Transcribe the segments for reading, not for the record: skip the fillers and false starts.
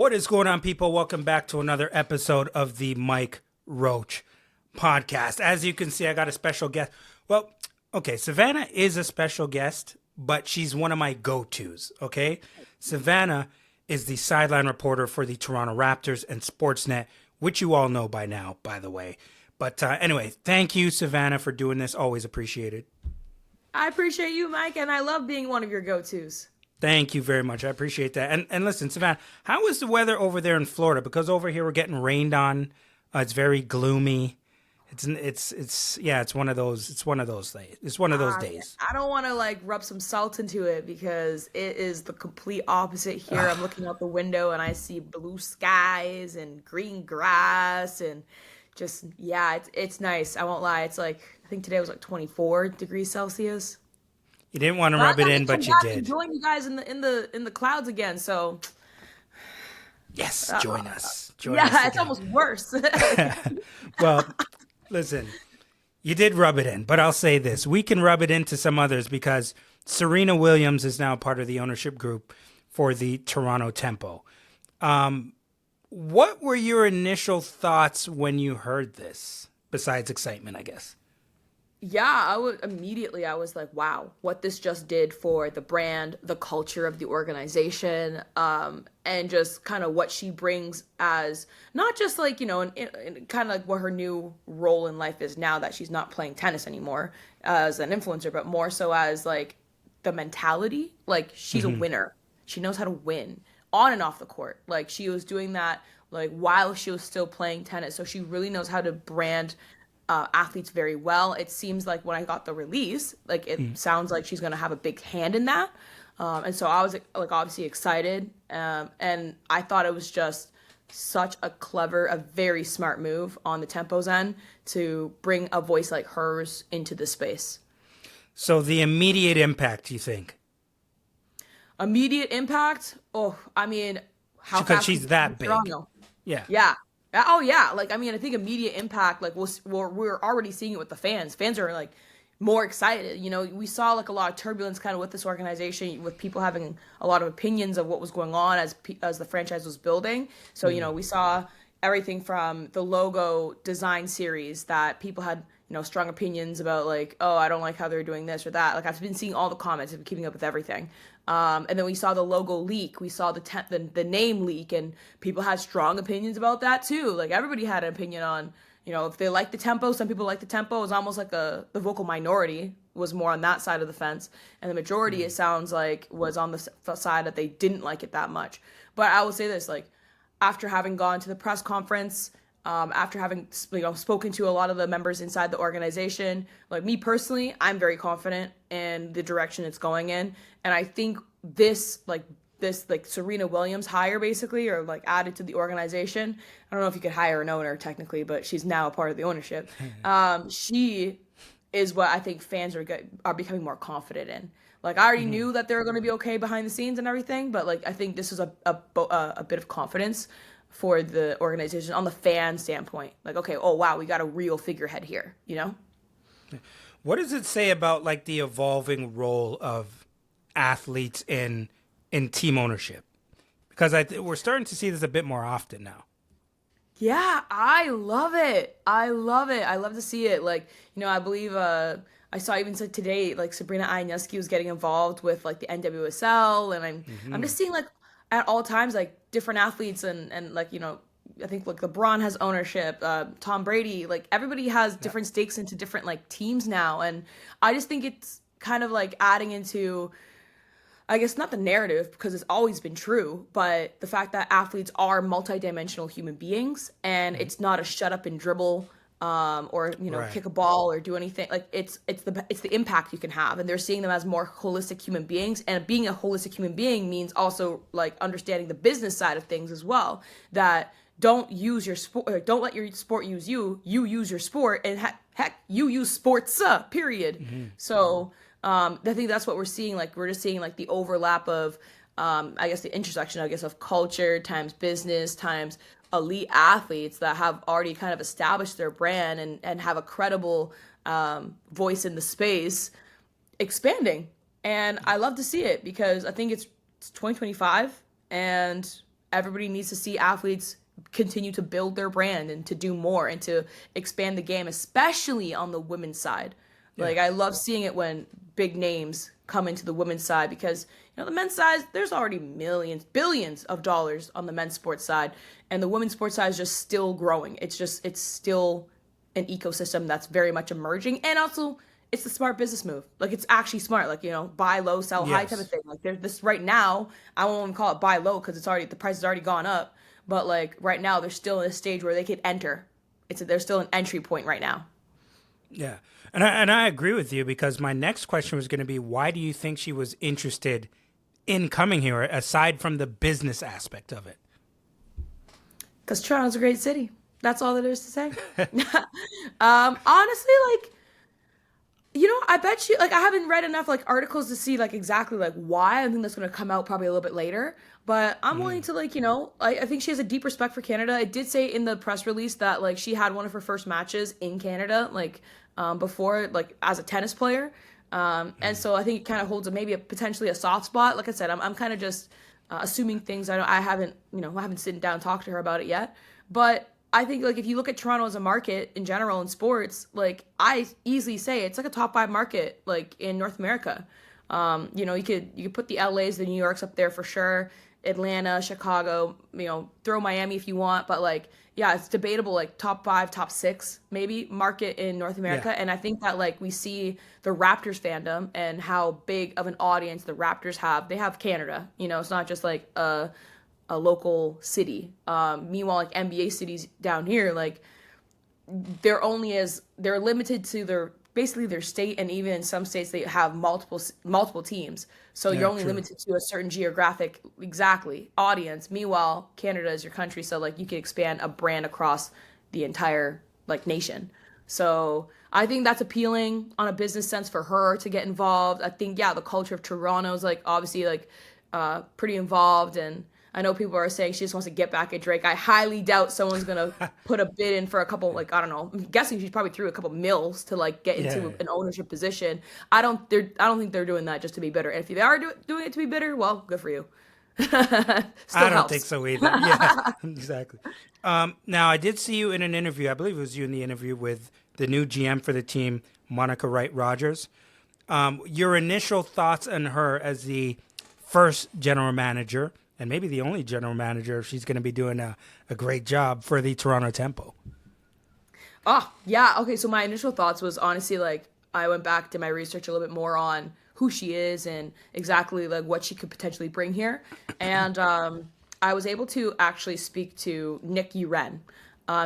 What is going on, people? Welcome back to another episode of the Mike Roach Podcast. As you can see, I got a special guest. Well, okay, Savanna is a special guest, but she's one of my go-tos, okay? Savanna is the sideline reporter for the Toronto Raptors and Sportsnet, which you all know by now, by the way. But anyway, thank you, Savanna, for doing this. Always appreciated. I appreciate you, Mike, and I love being one of your go-tos. Thank you very much. I appreciate that. And listen, Savannah, how is the weather over there in Florida? Because over here we're getting rained on. It's very gloomy. It's one of those days. It's one of those days. I don't want to rub some salt into it because it is the complete opposite here. I'm looking out the window and I see blue skies and green grass and just it's nice. I won't lie. It's I think today was 24 degrees Celsius. You didn't want to rub it in, but you did. Join you guys in the clouds again. So yes, join us. It's almost worse. Well, listen, you did rub it in, but I'll say this: we can rub it into some others because Serena Williams is now part of the ownership group for the Toronto Tempo. What were your initial thoughts when you heard this? Besides excitement, I guess. Yeah, I was like, wow, what this just did for the brand, the culture of the organization, and just kind of what she brings as not just kind of like what her new role in life is now that she's not playing tennis anymore as an influencer, but more so as the mentality. She's a winner. She knows how to win on and off the court. She was doing that while she was still playing tennis. So she really knows how to brand athletes very well. It seems like when I got the release, sounds like she's going to have a big hand in that. And so I was obviously excited. And I thought it was just such a very smart move on the Tempo's end to bring a voice like hers into the space. So the immediate impact, you think? Immediate impact? Oh, I mean, how because fast she's that big. Toronto? Yeah. Yeah. Oh yeah, I think immediate impact. We're already seeing it with the fans. Fans are more excited. We saw a lot of turbulence kind of with this organization, with people having a lot of opinions of what was going on as the franchise was building. So we saw everything from the logo design series that people had strong opinions about, oh, I don't like how they're doing this or that. I've been seeing all the comments, I've been keeping up with everything. And then we saw the logo leak. We saw the name leak, and people had strong opinions about that too. Everybody had an opinion on, if they like the Tempo. Some people like the Tempo. It was almost like the vocal minority was more on that side of the fence, and the majority, it sounds like, was on the side that they didn't like it that much. But I will say this, after having gone to the press conference, after having spoken to a lot of the members inside the organization, me personally, I'm very confident in the direction it's going in, and I think this Serena Williams hire, basically, or added to the organization. I don't know if you could hire an owner technically, but she's now a part of the ownership. She is what I think fans are becoming more confident in. I already knew that they were going to be okay behind the scenes and everything, but I think this is a bit of confidence for the organization on the fan standpoint. Okay, oh wow, we got a real figurehead here, What does it say about the evolving role of athletes in team ownership? Because we're starting to see this a bit more often now. Yeah, I love it. I love to see it. I believe I saw even today, Sabrina Ionescu was getting involved with the NWSL, and I'm just seeing at all times different athletes and I think LeBron has ownership, Tom Brady, everybody has different stakes into different teams now, and I just think it's kind of adding into, I guess, not the narrative, because it's always been true, but the fact that athletes are multidimensional human beings, and it's not a shut up and dribble or Right. kick a ball or do anything. It's the impact you can have, and they're seeing them as more holistic human beings. And being a holistic human being means also understanding the business side of things as well. That don't use your sport, don't let your sport use you. You use your sport, and heck, you use sports. Period. So I think that's what we're seeing. We're just seeing the overlap of, I guess, the intersection, I guess, of culture times business times elite athletes that have already kind of established their brand and have a credible voice in the space expanding. And I love to see it because I think it's 2025, and everybody needs to see athletes continue to build their brand and to do more and to expand the game, especially on the women's side. Like, I love seeing it when big names come into the women's side, because, you know, the men's side, there's already millions, billions of dollars on the men's sports side, and the women's sports side is just still growing. It's still an ecosystem that's very much emerging, and also it's the smart business move. Like, it's actually smart. Like, you know, buy low, sell high type of thing. Like, there's this right now. I won't even call it buy low because the price has already gone up. But like right now, they're still in a stage where they could enter. There's still an entry point right now. Yeah, and I agree with you, because my next question was going to be, why do you think she was interested in coming here, aside from the business aspect of it? Because Toronto's a great city. That's all there is to say. Honestly, like, you know, I bet you, like, I haven't read enough like articles to see like exactly like why. I think that's going to come out probably a little bit later. But I'm willing to, like, you know, I think she has a deep respect for Canada. It did say in the press release that like she had one of her first matches in Canada, like before, like as a tennis player. And so I think it kind of holds potentially a soft spot. Like I said, I'm kind of just assuming things. I haven't sitting down and talked to her about it yet. But I think, like, if you look at Toronto as a market in general in sports, like, I easily say it's like a top 5 market, like, in North America. You know, you could put the LAs, the New Yorks up there for sure, Atlanta, Chicago, you know, throw Miami if you want, but like, yeah, it's debatable, like top 5, top 6 maybe market in North America. Yeah. And I think that like we see the Raptors fandom and how big of an audience the Raptors have. They have Canada, you know, it's not just like a local city. Meanwhile, like NBA cities down here, like they're limited to their state, and even in some states they have multiple teams. So you're only limited to a certain geographic audience. Meanwhile, Canada is your country, so like you can expand a brand across the entire like nation. So I think that's appealing on a business sense for her to get involved. I think the culture of Toronto is like obviously like pretty involved, and I know people are saying she just wants to get back at Drake. I highly doubt someone's gonna put a bid in for a couple, like, I don't know. I'm guessing she's probably threw a couple mils to like get into an ownership position. I don't think they're doing that just to be bitter. And if they are doing it to be bitter, well, good for you. I don't think so either. Yeah, exactly. Now I did see you in an interview. I believe it was you in the interview with the new GM for the team, Monica Wright Rogers. Your initial thoughts on her as the first general manager, and maybe the only general manager, if she's going to be doing a great job for the Toronto Tempo. Oh, yeah. Okay, so my initial thoughts was honestly like I went back, did my research a little bit more on who she is and exactly like what she could potentially bring here. And I was able to actually speak to Nick Uren.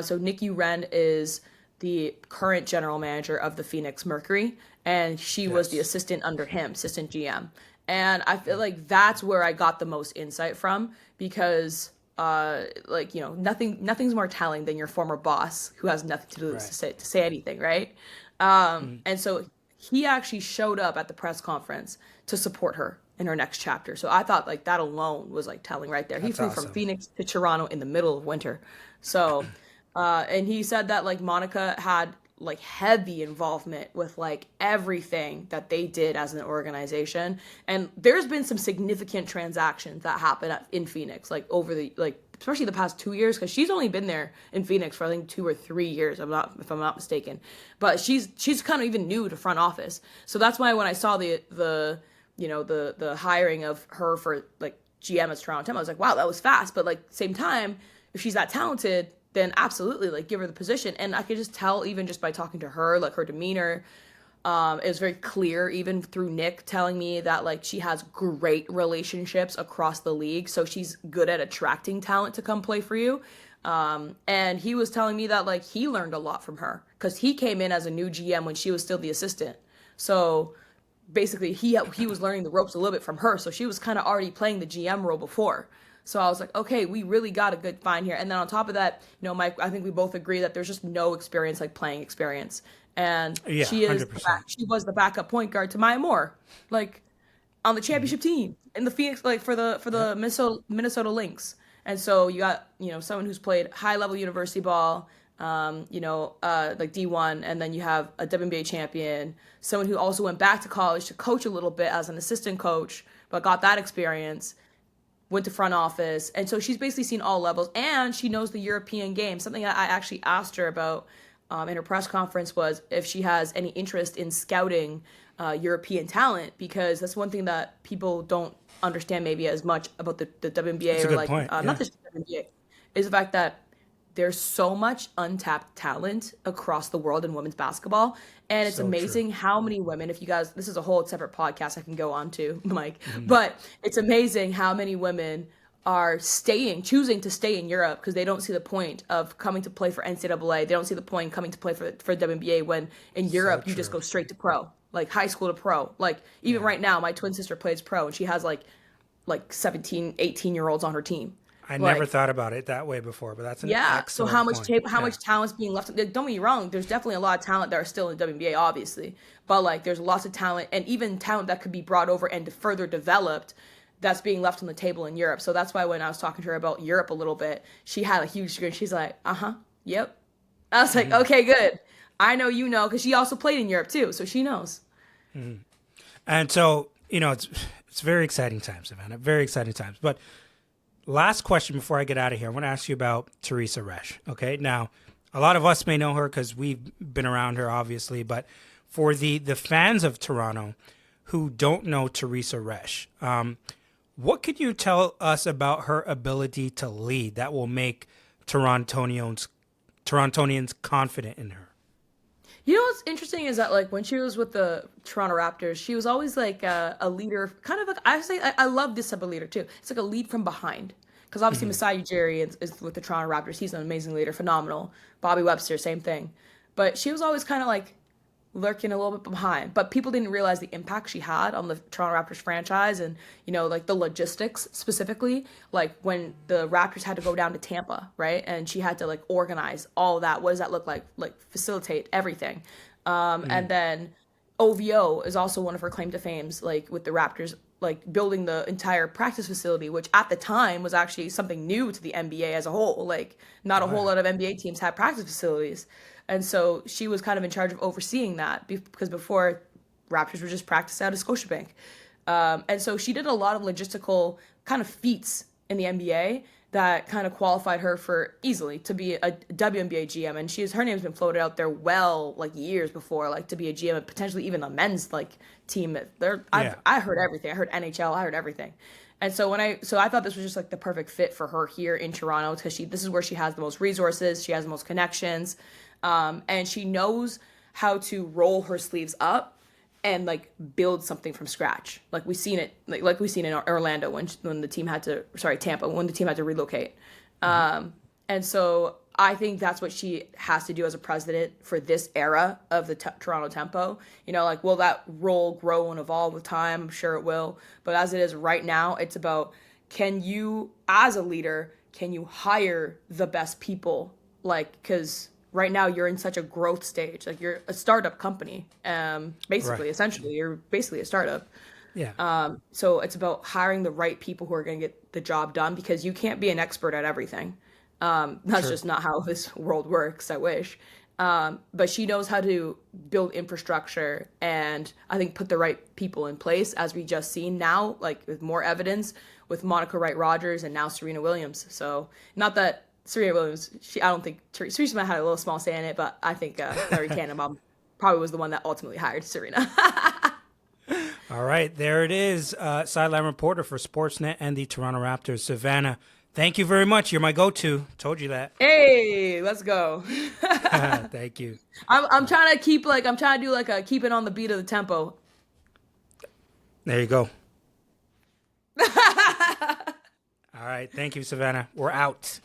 So Nick Uren is the current general manager of the Phoenix Mercury, and she was the assistant under him, assistant GM. And I feel like that's where I got the most insight from, because like, you know, nothing's more telling than your former boss who has nothing to do to say anything, right? And so he actually showed up at the press conference to support her in her next chapter. So I thought like that alone was like telling right there. He flew from Phoenix to Toronto in the middle of winter. So and he said that like Monica had like heavy involvement with like everything that they did as an organization, and there's been some significant transactions that happened in Phoenix like over the like especially the past 2 years, because she's only been there in Phoenix for I think 2 or 3 years, if I'm not mistaken, but she's kind of even new to front office. So that's why when I saw the you know the hiring of her for like GM at Toronto Tempo, I was like, wow, that was fast. But like same time, if she's that talented, then absolutely, like, give her the position. And I could just tell, even just by talking to her, like, her demeanor, it was very clear, even through Nick telling me that, like, she has great relationships across the league, so she's good at attracting talent to come play for you. And he was telling me that, like, he learned a lot from her, because he came in as a new GM when she was still the assistant. So basically, he was learning the ropes a little bit from her, so she was kind of already playing the GM role before. So I was like, okay, we really got a good find here. And then on top of that, you know, Mike, I think we both agree that there's just no experience like playing experience. And she was the backup point guard to Maya Moore, like on the championship team in the Phoenix, like for the Minnesota Lynx. And so you got, you know, someone who's played high level university ball, you know, like D1, and then you have a WNBA champion, someone who also went back to college to coach a little bit as an assistant coach, but got that experience. went to front office. And so she's basically seen all levels, and she knows the European game. Something that I actually asked her about in her press conference was if she has any interest in scouting European talent, because that's one thing that people don't understand maybe as much about the WNBA, That's a or good like point. not just the WNBA, is the fact that there's so much untapped talent across the world in women's basketball. And it's So amazing how many women, if you guys, this is a whole separate podcast I can go on to, Mike, but it's amazing how many women are choosing to stay in Europe because they don't see the point of coming to play for NCAA. They don't see the point coming to play for WNBA, when in Europe you just go straight to pro, like high school to pro. Like even right now, my twin sister plays pro, and she has like 17, 18-year-olds on her team. I never thought about it that way before, but that's an excellent So how much point. much talent's being left? Don't get me wrong. There's definitely a lot of talent that are still in the WNBA, obviously, but like there's lots of talent, and even talent that could be brought over and further developed, that's being left on the table in Europe. So that's why when I was talking to her about Europe a little bit, she had a huge screen. She's like, yep. I was like, okay, good. I know you know, because she also played in Europe too, so she knows. And so, it's very exciting times, Savanna. Very exciting times. But last question before I get out of here, I want to ask you about Teresa Resch. Okay, now a lot of us may know her because we've been around her, obviously. But for the fans of Toronto who don't know Teresa Resch, what could you tell us about her ability to lead that will make Torontonians confident in her? You know what's interesting is that like when she was with the Toronto Raptors, she was always like a leader, kind of like I love this type of leader too. It's like a lead from behind, because obviously Masai Ujiri is with the Toronto Raptors. He's an amazing leader, phenomenal. Bobby Webster, same thing. But she was always kind of like lurking a little bit behind, but people didn't realize the impact she had on the Toronto Raptors franchise, and like the logistics specifically, like when the Raptors had to go down to Tampa, right, and she had to like organize all that. What does that look like facilitate everything, and then OVO is also one of her claim to fames, like with the Raptors, like building the entire practice facility, which at the time was actually something new to the NBA as a whole. Like not a whole lot of NBA teams had practice facilities. And so she was kind of in charge of overseeing that, because before, Raptors were just practiced out of Scotiabank. And so she did a lot of logistical kind of feats in the NBA that kind of qualified her for easily to be a WNBA GM. And her name's been floated out there like years before, like to be a GM and potentially even a men's like team. I heard everything. I heard NHL. I heard everything. And so I thought this was just like the perfect fit for her here in Toronto, because this is where she has the most resources. She has the most connections. And she knows how to roll her sleeves up and like build something from scratch. Like we've seen it, like we've seen in Orlando when the team had to, Tampa, when the team had to relocate. And so I think that's what she has to do as a president for this era of the Toronto Tempo. Like, will that role grow and evolve with time? I'm sure it will. But as it is right now, it's about, can you, as a leader, can you hire the best people? Like, because right now you're in such a growth stage. Like you're a startup company, basically, essentially. You're basically a startup. Yeah. So it's about hiring the right people who are going to get the job done, because you can't be an expert at everything. That's just not how this world works, I wish. But she knows how to build infrastructure and I think put the right people in place, as we just seen now, like with more evidence with Monica Wright-Rogers and now Serena Williams. So not that Serena Williams, I don't think Teresa might have had a little small say in it, but I think Larry Tannenbaum probably was the one that ultimately hired Serena. All right, there it is. Sideline reporter for Sportsnet and the Toronto Raptors, Savanna. Thank you very much. You're my go-to. Told you that. Hey, let's go. Thank you. I'm trying to do keep it on the beat of the tempo. There you go. All right. Thank you, Savanna. We're out.